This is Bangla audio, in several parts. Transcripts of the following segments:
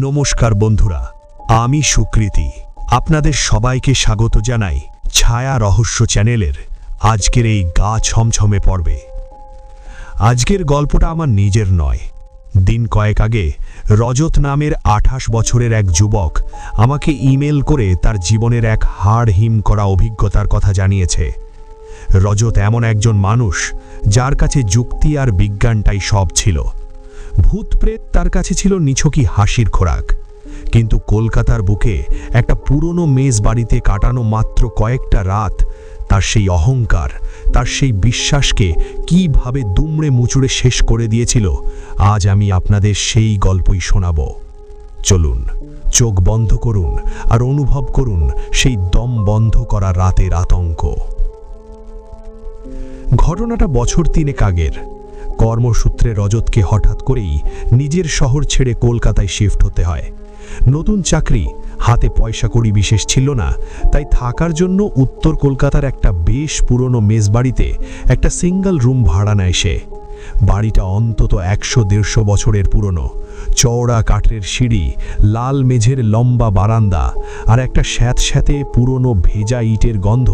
নমস্কার বন্ধুরা, আমি সুকৃতি। আপনাদের সবাইকে স্বাগত জানাই ছায়া রহস্য চ্যানেলের আজকের এই গা ছমছমে পর্বে। আজকের গল্পটা আমার নিজের নয়। দিন কয়েক আগে রজত নামের 28 বছরের এক যুবক আমাকে ইমেল করে তার জীবনের এক হাড় হিম করা অভিজ্ঞতার কথা জানিয়েছে। রজত এমন একজন মানুষ যার কাছে যুক্তি আর বিজ্ঞানটাই সব ছিল। ভূতপ্রেত তার কাছে ছিল নিছকি হাসির খোরাক। কিন্তু কলকাতার বুকে একটা পুরনো মেজ বাড়িতে কাটানো মাত্র কয়েকটা রাত তার সেই অহংকার, তার সেই বিশ্বাসকে কিভাবে দুমড়ে মুচড়ে শেষ করে দিয়েছিল, আজ আমি আপনাদের সেই গল্পই শোনাব। চলুন, চোখ বন্ধ করুন আর অনুভব করুন সেই দম বন্ধ করা রাতের আতঙ্ক। ঘটনাটা বছর 3 আগের। কর্মসূত্রে রজতকে হঠাৎ করেই নিজের শহর ছেড়ে কলকাতায় শিফট হতে হয়। নতুন চাকরি, হাতে পয়সা কড়ি বিশেষ ছিল না, তাই থাকার জন্য উত্তর কলকাতার একটা বেশ পুরনো মেসবাড়িতে একটা সিঙ্গল রুম ভাড়া নেয় সে। বাড়িটা অন্তত 100-150 বছরের পুরনো। চওড়া কাঠের সিঁড়ি, লাল মেঝের লম্বা বারান্দা আর একটা স্যাঁতস্যাঁতে পুরনো ভেজা ইটের গন্ধ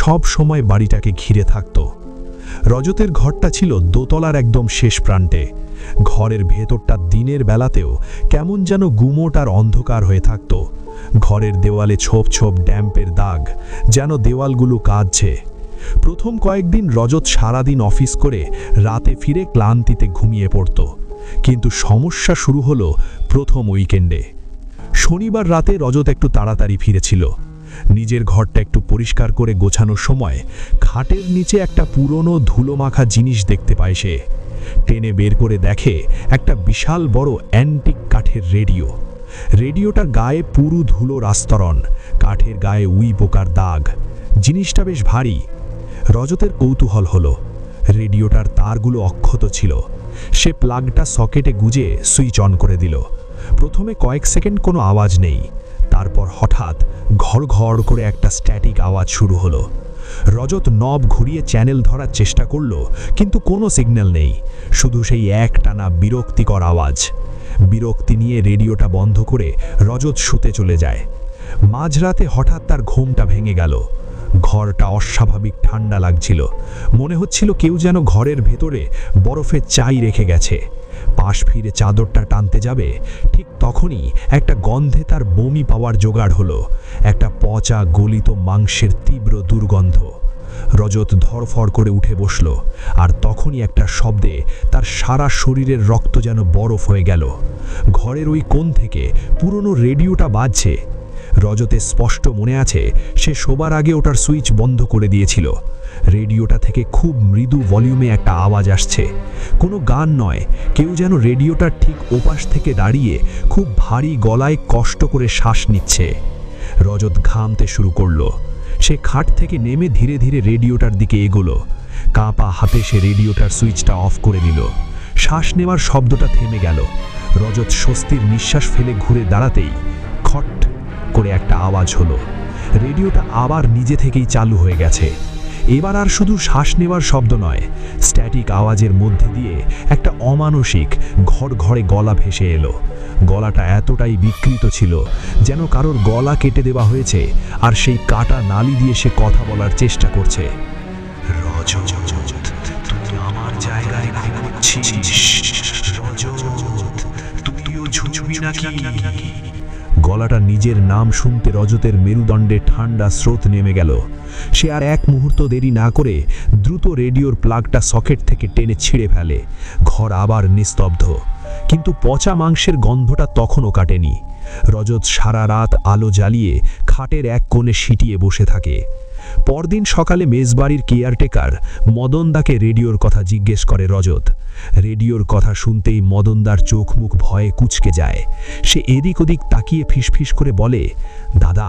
সব সময় বাড়িটাকে ঘিরে থাকত। রজতের ঘরটা ছিল দোতলার একদম শেষ প্রান্তে। ঘরের ভেতরটা দিনের বেলাতেও কেমন যেন গুমোট আর অন্ধকার হয়ে থাকত। ঘরের দেওয়ালে ছোপ ছোপ ড্যাম্পের দাগ, যেন দেওয়ালগুলো কাঁদছে। প্রথম কয়েকদিন রজত সারাদিন অফিস করে রাতে ফিরে ক্লান্তিতে ঘুমিয়ে পড়ত। কিন্তু সমস্যা শুরু হলো প্রথম উইকেন্ডে। শনিবার রাতে রজত একটু তাড়াতাড়ি ফিরেছিল। নিজের ঘরটা একটু পরিষ্কার করে গোছানোর সময় খাটের নিচে একটা পুরনো ধুলোমাখা জিনিস দেখতে পায় সে। টেনে বের করে দেখে একটা বিশাল বড় অ্যান্টিক কাঠের রেডিও। রেডিওটার গায়ে পুরু ধুলোর আস্তরণ, কাঠের গায়ে উই পোকার দাগ। জিনিসটা বেশ ভারী। রজতের কৌতূহল হলো। রেডিওটার তারগুলো অক্ষত ছিল। সে প্লাগটা সকেটে গুজে সুইচ অন করে দিল। প্রথমে কয়েক সেকেন্ড কোনো আওয়াজ নেই। তারপর হঠাৎ ঘড় ঘড় করে একটা স্ট্যাটিক আওয়াজ শুরু হলো। রজত নব ঘুরিয়ে চ্যানেল ধরার চেষ্টা করল, কিন্তু কোনো সিগন্যাল নেই, শুধু সেই একটানা বিরক্তিকর আওয়াজ। বিরক্তি নিয়ে রেডিওটা বন্ধ করে রজত শুতে চলে যায়। মাঝরাতে হঠাৎ তার ঘুমটা ভেঙে গেল। ঘরটা অস্বাভাবিক ঠান্ডা লাগছিল। মনে হচ্ছিল কেউ যেন ঘরের ভেতরে বরফের চাই রেখে গেছে। পাশ ফিরে চাদরটা টানতে যাবে, ঠিক তখনই একটা গন্ধে তার বমি পাওয়ার জোগাড় হলো। একটা পচা গলিত মাংসের তীব্র দুর্গন্ধ। রজত ধড়ফড় করে উঠে বসল, আর তখনই একটা শব্দে তার সারা শরীরের রক্ত যেন বরফ হয়ে গেল। ঘরের ওই কোণ থেকে পুরনো রেডিওটা বাজছে। রজতের স্পষ্ট মনে আছে সে শোবার আগে ওটার সুইচ বন্ধ করে দিয়েছিল। রেডিওটা থেকে খুব মৃদু ভলিউমে একটা আওয়াজ আসছে। কোনো গান নয়, কেউ যেন রেডিওটার ঠিক ওপাশ থেকে দাঁড়িয়ে খুব ভারী গলায় কষ্ট করে শ্বাস নিচ্ছে। রজত ঘামতে শুরু করলো। সে খাট থেকে নেমে ধীরে ধীরে রেডিওটার দিকে এগোলো। কাঁপা হাতে সে রেডিওটার সুইচটা অফ করে দিল। শ্বাস নেওয়ার শব্দটা থেমে গেল। রজত স্বস্তির নিঃশ্বাস ফেলে ঘুরে দাঁড়াতেই খট করে একটা আওয়াজ হলো। রেডিওটা আবার নিজে থেকেই চালু হয়ে গেছে। এবার আর শুধু শ্বাস নেওয়ার শব্দ নয়, স্ট্যাটিক আওয়াজের মধ্যে দিয়ে একটা অমানসিক ঘড় ঘড়ে গলা ভেসে এলো। গলাটা এতটাই বিকৃত ছিল যেন কারোর গলা কেটে দেওয়া হয়েছে, আর সেই কাটা নালি দিয়ে সে কথা বলার চেষ্টা করছে। রজত, তুই আমার জায়গায় ঘুমোচ্ছিস। রজত, তুইও ঝুঁকবি নাকি? গলাটা নিজের নাম শুনতে রজতের মেরুদণ্ডে ঠান্ডা স্রোত নেমে গেল। সে আর এক মুহূর্ত দেরি না করে দ্রুত রেডিওর প্লাগটা সকেট থেকে টেনে ছিঁড়ে ফেলে। ঘর আবার নিস্তব্ধ, কিন্তু পচা মাংসের গন্ধটা তখনও কাটেনি। রজত সারা রাত আলো জ্বালিয়ে খাটের এক কোণে সিটিয়ে বসে থাকে। পরদিন সকালে মেজবাড়ির কেয়ারটেকার মদনদাকে রেডিওর কথা জিজ্ঞেস করে রজত। রেডিওর কথা শুনতেই মদনদার চোখ মুখ ভয়ে কুঁচকে যায়। সে এদিক ওদিক তাকিয়ে ফিসফিস করে বলে, দাদা,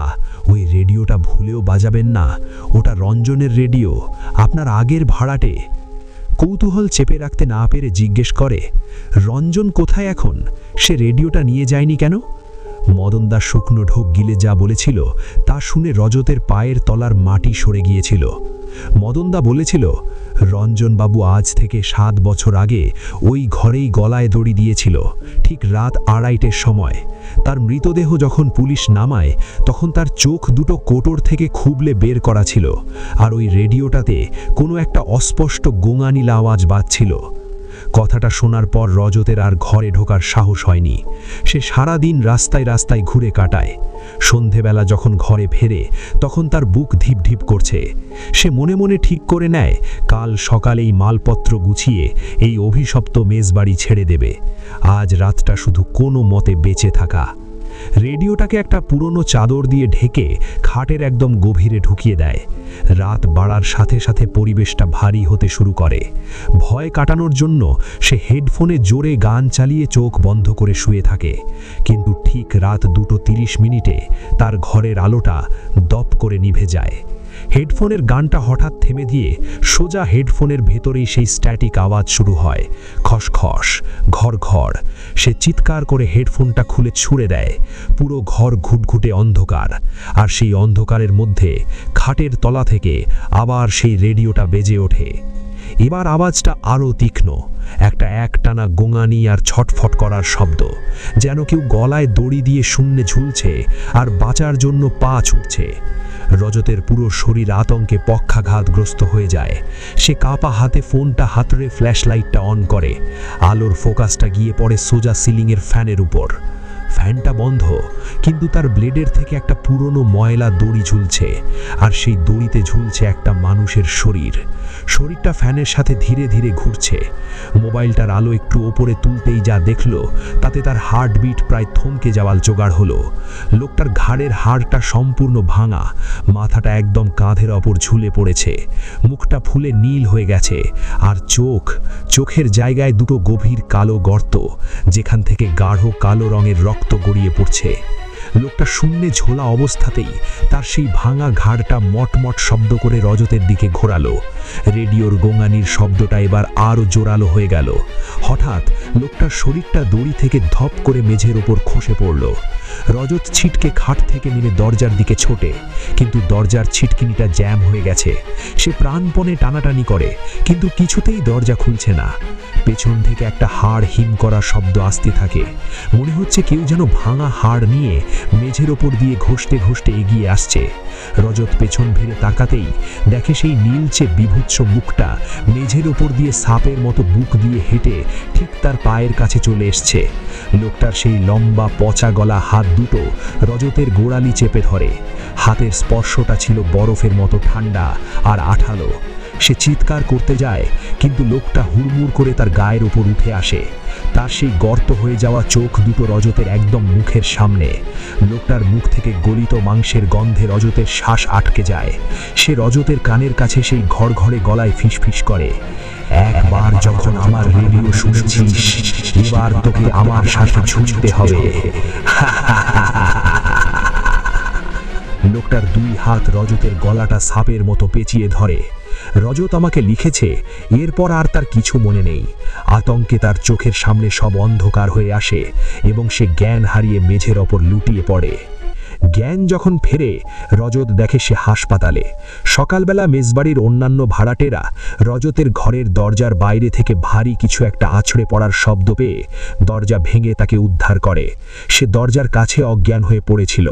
ওই রেডিওটা ভুলেও বাজাবেন না। ওটা রঞ্জনের রেডিও, আপনার আগের ভাড়াটে। কৌতূহল চেপে রাখতে না পেরে জিজ্ঞেস করে, রঞ্জন কোথায় এখন? সে রেডিওটা নিয়ে যায়নি কেন? মদনদা শুকনো ঢোক গিলে যা বলেছিল তা শুনে রজতের পায়ের তলার মাটি সরে গিয়েছিল। মদনদা বলেছিল, রঞ্জনবাবু আজ থেকে 7 বছর আগে ওই ঘরেই গলায় দড়ি দিয়েছিল, ঠিক রাত 2:30টার সময়। তার মৃতদেহ যখন পুলিশ নামায় তখন তার চোখ দুটো কোটর থেকে খুবলে বের করা ছিল, আর ওই রেডিওটাতে কোনো একটা অস্পষ্ট গোঙানিলা আওয়াজ বাজছিল। কথাটা শোনার পর রজতের আর ঘরে ঢোকার সাহস হয়নি। সে সারা দিন রাস্তায় রাস্তায় ঘুরে কাটায়। সন্ধেবেলা যখন ঘরে ফেরে তখন তার বুক ধিপ ধিপ করছে। সে মনে মনে ঠিক করে নেয় কাল সকালেই মালপত্র গুছিয়ে এই অভিশপ্ত মেজবাড়ি ছেড়ে দেবে। আজ রাতটা শুধু কোনো মতে বেঁচে থাকা। রেডিওটাকে একটা পুরনো চাদর দিয়ে ঢেকে খাটের একদম গভীরে ঢুকিয়ে দেয়। রাত বাড়ার সাথে সাথে পরিবেশটা ভারী হতে শুরু করে। ভয় কাটানোর জন্য সে হেডফোনে জোরে গান চালিয়ে চোখ বন্ধ করে শুয়ে থাকে। কিন্তু ঠিক রাত 2:30 তার ঘরের আলোটা দপ করে নিভে যায়। হেডফোনের গানটা হঠাৎ থেমে দিয়ে সোজা হেডফোনের ভেতরেই সেই স্ট্যাটিক আওয়াজ শুরু হয়, খসখস, ঘর ঘর। সে চিৎকার করে হেডফোনটা খুলে ছুঁড়ে দেয়। পুরো ঘর ঘুটঘুটে অন্ধকার, আর সেই অন্ধকারের মধ্যে খাটের তলা থেকে আবার সেই রেডিওটা বেজে ওঠে। এবার আওয়াজটা আরও তীক্ষ্ণ, একটা একটানা গোঙানি আর ছটফট করার শব্দ, যেন কেউ গলায় দড়ি দিয়ে শূন্যে ঝুলছে আর বাঁচার জন্য পা ছুটছে। রজতের পুরো শরীর আতঙ্কে পক্ষাঘাতগ্রস্ত হয়ে যায়। সে কাপা হাতে ফোনটা হাতড়ে ফ্ল্যাশলাইটটা অন করে। আলোর ফোকাসটা গিয়ে পড়ে সোজা সিলিংয়ের ফ্যানের উপর। ফ্যানটা বন্ধ, কিন্তু তার ব্লেডের থেকে একটা পুরনো ময়লা দড়ি ঝুলছে, আর সেই দড়িতে ঝুলছে একটা মানুষের শরীর। শরীরটা ফ্যানের সাথে ধীরে ধীরে ঘুরছে। মোবাইলটার আলো একটু ওপরে তুলতেই যা দেখল তাতে তার হার্টবিট প্রায় থমকে যাওয়ার জোগাড় হলো। লোকটার ঘাড়ের হাড়টা সম্পূর্ণ ভাঙা, মাথাটা একদম কাঁধের ওপর ঝুলে পড়েছে, মুখটা ফুলে নীল হয়ে গেছে, আর চোখের জায়গায় দুটো গভীর কালো গর্ত, যেখান থেকে গাঢ় কালো রঙের রক্ত গড়িয়ে পড়ছে। লোকটা শূন্যে ঝোলা অবস্থাতেই তার সেই ভাঙা ঘাড়টা মটমট শব্দ করে রজতের দিকে ঘোরালো। রেডিওর গোঙানির শব্দটা এবার আরও জোরালো হয়ে গেল। হঠাৎ লোকটার শরীরটা দড়ি থেকে ধপ করে মেঝের ওপর খসে পড়ল। রজত ছিটকে খাট থেকে নেমে দরজার দিকে ছোটে, কিন্তু দরজার ছিটকিনিটা জ্যাম হয়ে গেছে। সে প্রাণপণে টানাটানি করে, কিন্তু কিছুতেই দরজা খুলছে না। পেছন থেকে একটা হাড় হিম করা শব্দ আসতে থাকে। মনে হচ্ছে কেউ যেন ভাঙা হাড় নিয়ে মেঝের ওপর দিয়ে ঘষতে ঘষতে এগিয়ে আসছে। রজত পেছন ফিরে তাকাতেই দেখে সেই নীলচে বিভৎস মুখটা মেঝের ওপর দিয়ে সাপের মতো বুক দিয়ে হেঁটে ঠিক তার পায়ের কাছে চলে এসছে। লোকটার সেই লম্বা পচা গলা হাত দুটো রজতের গোড়ালি চেপে ধরে। হাতের স্পর্শটা ছিল বরফের মতো ঠান্ডা আর আঠালো। সে চিৎকার করতে যায়, কিন্তু লোকটা হুড়মুড় করে তার গায়ের উপর উঠে আসে। তার সেই গর্ত হয়ে যাওয়া চোখ দুটো রজতের একদম মুখের সামনে। লোকটার মুখ থেকে গলিত মাংসের গন্ধে রজতের শ্বাস আটকে যায়। সে রজতের কানের কাছে সেই ঘড়ঘড়ে গলায় ফিসফিস করে, একবার যখন আমার রেডিও শুনেছিস, এবার তোকে আমার সাথে ছুটতে হবে। লোকটার 2 হাত রজতের গলাটা সাপের মতো পেঁচিয়ে ধরে। রজত আমাকে লিখেছে, এরপর আর তার কিছু মনে নেই। আতঙ্কে তার চোখের সামনে সব অন্ধকার হয়ে আসে এবং সে জ্ঞান হারিয়ে মেঝের ওপর লুটিয়ে পড়ে। জ্ঞান যখন ফেরে, রজত দেখে সে হাসপাতালে। সকালবেলা মেজবাড়ির অন্যান্য ভাড়াটেরা রজতের ঘরের দরজার বাইরে থেকে ভারী কিছু একটা আছড়ে পড়ার শব্দ পেয়ে দরজা ভেঙে তাকে উদ্ধার করে। সে দরজার কাছে অজ্ঞান হয়ে পড়েছিল,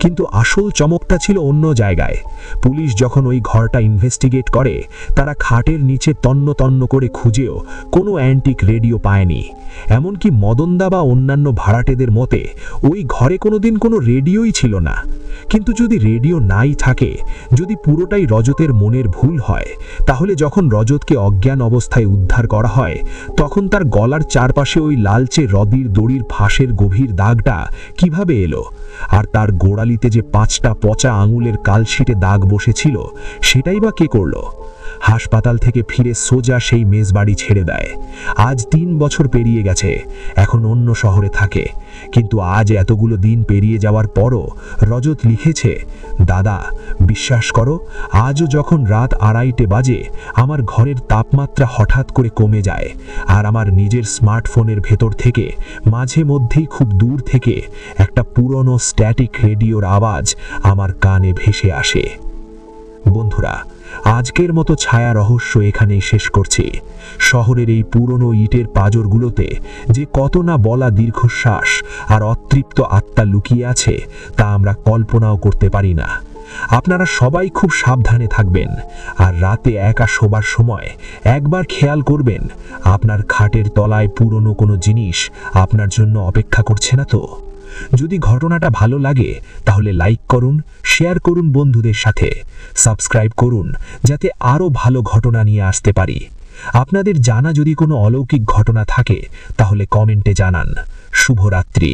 কিন্তু আসল চমকটা ছিল অন্য জায়গায়। পুলিশ যখন ওই ঘরটা ইনভেস্টিগেট করে, তারা খাটের নিচে তন্ন তন্ন করে খুঁজেও কোনো অ্যান্টিক রেডিও পায়নি। এমনকি মদনদা বা অন্যান্য ভাড়াটেদের মতে ওই ঘরে কোনোদিন কোনো রেডিওই ছিল না। কিন্তু যদি রেডিও নাই থাকে, যদি পুরোটাই রজতের মনের ভুল হয়, তাহলে যখন রজতকে অজ্ঞান অবস্থায় উদ্ধার করা হয়, তখন তার গলার চারপাশে ওই লালচে রদির দড়ির ফাঁসের গভীর দাগটা কিভাবে এলো? আর তার গোড়ালিতে যে 5টা পচা আঙুলের কালশিটে দাগ বসেছিল, সেটাই বা কে করল? হাসপাতাল থেকে ফিরে সোজা সেই মেজবাড়ি ছেড়ে দেয়। আজ 3 বছর পেরিয়ে গেছে, এখন অন্য শহরে থাকে। কিন্তু আজ এতগুলো দিন পেরিয়ে যাওয়ার পরও রজত লিখেছে, দাদা, বিশ্বাস করো, আজও যখন রাত 2:30 বাজে আমার ঘরের তাপমাত্রা হঠাৎ করে কমে যায়, আর আমার নিজের স্মার্টফোনের ভেতর থেকে মাঝে মধ্যেই খুব দূর থেকে একটা পুরনো স্ট্যাটিক রেডিওর আওয়াজ আমার কানে ভেসে আসে। বন্ধুরা, আজকের মতো ছায়া রহস্য এখানেই শেষ করছি। শহরের এই পুরনো ইটের পাঁজরগুলোতে যে কত না বলা দীর্ঘশ্বাস আর অতৃপ্ত আত্মা লুকিয়ে আছে তা আমরা কল্পনাও করতে পারি না। আপনারা সবাই খুব সাবধানে থাকবেন, আর রাতে একা শোবার সময় একবার খেয়াল করবেন আপনার খাটের তলায় পুরনো কোনো জিনিস আপনার জন্য অপেক্ষা করছে না তো। যদি ঘটনাটা ভালো লাগে তাহলে লাইক করুন, শেয়ার করুন বন্ধুদের সাথে, সাবস্ক্রাইব করুন যাতে আরও ভালো ঘটনা নিয়ে আসতে পারি। আপনাদের জানা যদি কোনো অলৌকিক ঘটনা থাকে তাহলে কমেন্টে জানান। শুভরাত্রি।